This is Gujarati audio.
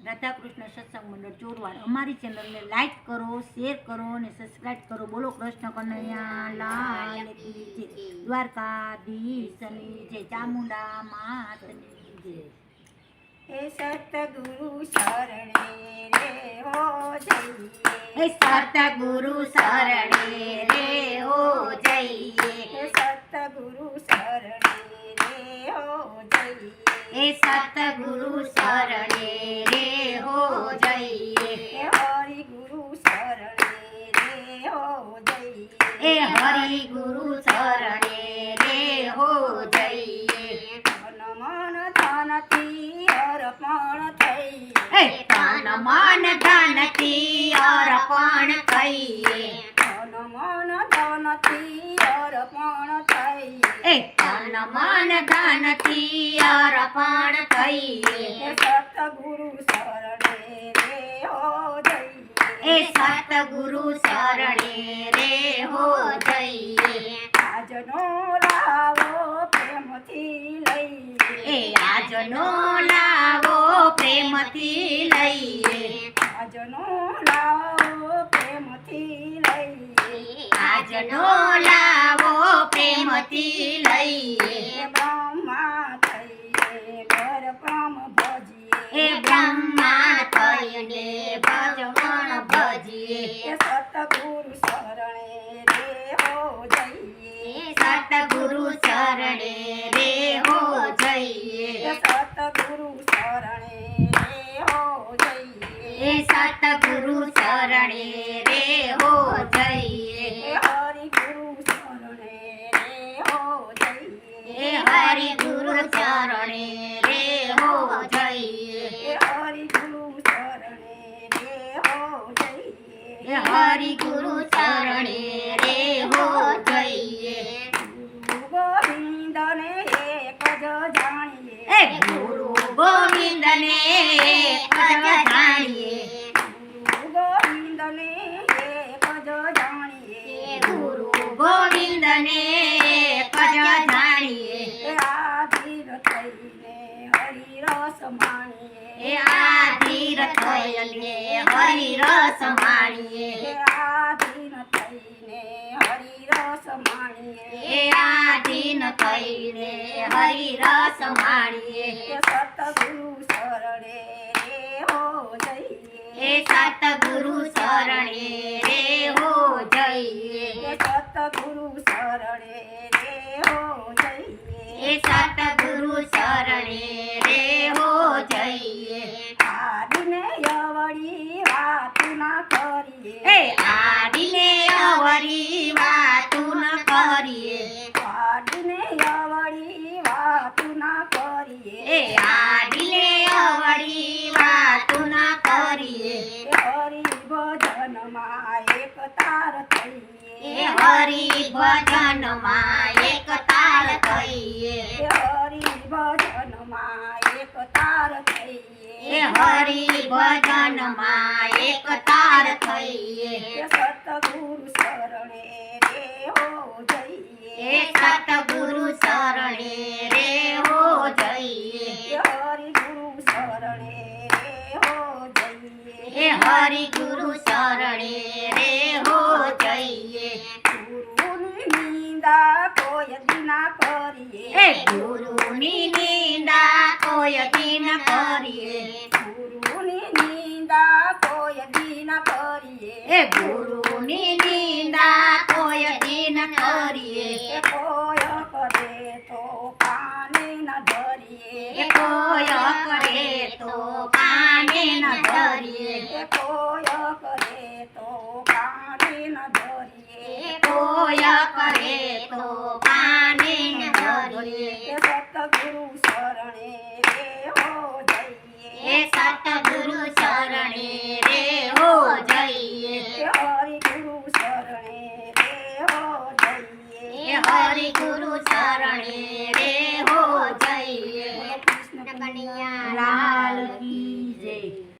રાધાકૃષ્ણ સત્સંગ મંડળ ચોરવાડ અમારી ચેનલને લાઈક કરો, શેર કરો અને સબસ્ક્રાઇબ કરો. બોલો કૃષ્ણ કનૈયા લાલ કી જય, દ્વારકાધીશની જય, ચામુંડા માતની જય. હે સતગુરુ શરણે રે હો જઈએ, હે સતગુરુ શરણે રે હો જઈએ, હે સતગુરુ શરણે રે હો જઈએ, હે સતગુરુ શરણે રે હો જઈએ, હે હરિ ગુરુ શરણે રે હો જઈએ, હે હરિ ગુરુ શરણે રે હો જઈએ. તન મન ધનથી અર્પણ થઈ, હે તન મન ધનથી અર્પણ થઈએ, તન મન ધનથી અર્પણ થઈ, હે તન મન ધનથી અર્પણ થઈએ, હે સતગુરુ શરણે રે હો જઈએ, હે સતગુરુ શરણે રે હો જઈએ. આજનો લાવો પ્રેમથી લઈએ, એ આજનો લાવો પ્રેમથી લઈએ, આજનો લાવો પ્રેમથી લઈએ, આજનો લાવો પ્રેમથી લઈએ. હે બ્રહ્મા થઈએ ઘર બ્રહ્મ ભજીએ, હે બ્રહ્માંડ થઈને ભજવણ ભજીએ, હે સતગુરુ શરણે રે હો જઈએ, સતગુરુ શરણે રે હો જઈએ, હે સતગુરુ શરણે રે હો જઈએ, હે સતગુરુ શરણે રે હો જઈએ, હે હરિ ગુરુ શરણે રે હો જઈએ, હે હરિ ગુરુ શરણે રે હો જઈએ, હે હરિ ગુરુ શરણે રે હો જઈએ, હે હરિ ગુરુ શરણે રે હો જઈએ. ગુરુ ગોવિંદને એક જ જાણીએ, હે ગુરુ ગોવિંદને એક જ જાણીએ, ગુરુ ગોવિંદને એક જ જાણીએ, ગુરુ ગોવિંદને એક જ જાણીએ, હે આધીર થઈને હરિરસ માણીએ, હે આધીર થઈને હરિરસ માણીએ, હે આધીન થઈને હરિરસ માણીએ, હે આધીન થઈને હરિરસ માણીએ, હે સતગુરુ શરણે રે હો જઈએ, હે સતગુરુ શરણે રે હો જઈએ, હે સતગુરુ શરણે રે હો જઈએ, હે સતગુરુ શરણે રે હો જઈએ. આડીને અવળી વાતું ના કરીએ, હે આડીને અવરી વાતું ન કરીએ, આડીને અવળી વાતું ના કરીએ, હે આડીને અવરી વાતું ન કરીએ, હરિ ભજનમાં એક તાર થઈએ, હે હરિ ભજનમાં એક તાર થઈએ, હરિ ભજનમાં એક તાર થઈએ, હે હરિ ભજનમાં એક તાર થઈએ, હે સતગુરુ શરણે રે હો જઈએ, હે સતગુરુ શરણે રે હો જઈએ, હે હરિ ગુરુ શરણે રે હો જઈએ, હે હરિ ગુરુ શરણે રે હો જઈએ, ગુરુની નિંદા કોઈ દી ના કરીએ, હે ગુરુની નિંદા કોઈ દી ન કરીએ, ગુરુની નિંદા કોઈ દી ના કરીએ, હે ગુરુની નિંદા કોઈ દી ન કરીએ, એ કોઈ કરે તો કાને ન ધરીએ, એ કોઈ કરે તો કાને ન ધરીએ, એ કોઈ કરે તો કાને ન ધરીએ, એ કોઈ કરે તો કાને ન ધરીએ, એ સતગુરુ શરણે રે હો જઈએ, હે સતગુરુ